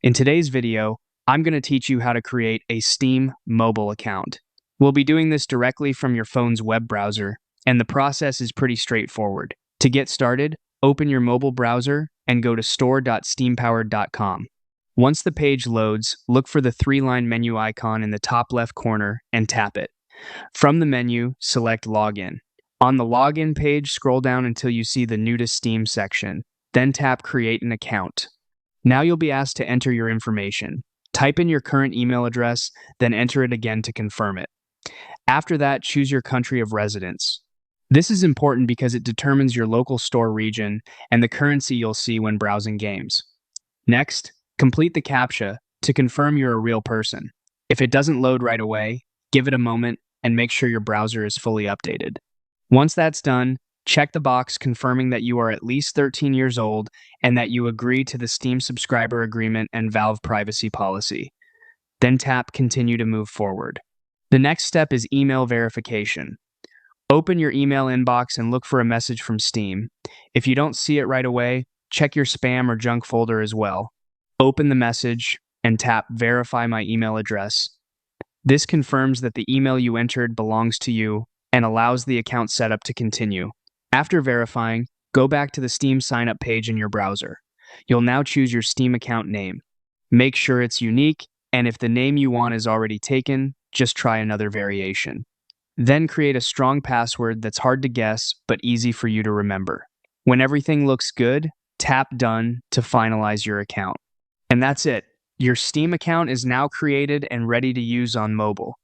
In today's video, I'm going to teach you how to create a Steam mobile account. We'll be doing this directly from your phone's web browser, and the process is pretty straightforward. To get started, open your mobile browser and go to store.steampowered.com. Once the page loads, look for the three-line menu icon in the top left corner and tap it. From the menu, select Login. On the Login page, scroll down until you see the New to Steam section, then tap Create an Account. Now you'll be asked to enter your information. Type in your current email address, then enter it again to confirm it. After that, choose your country of residence. This is important because it determines your local store region and the currency you'll see when browsing games. Next, complete the CAPTCHA to confirm you're a real person. If it doesn't load right away, give it a moment and make sure your browser is fully updated. Once that's done, check the box confirming that you are at least 13 years old and that you agree to the Steam subscriber agreement and Valve privacy policy. Then tap Continue to move forward. The next step is email verification. Open your email inbox and look for a message from Steam. If you don't see it right away, check your spam or junk folder as well. Open the message and tap Verify my email address. This confirms that the email you entered belongs to you and allows the account setup to continue. After verifying, go back to the Steam signup page in your browser. You'll now choose your Steam account name. Make sure it's unique, and if the name you want is already taken, just try another variation. Then create a strong password that's hard to guess but easy for you to remember. When everything looks good, tap Done to finalize your account. And that's it. Your Steam account is now created and ready to use on mobile.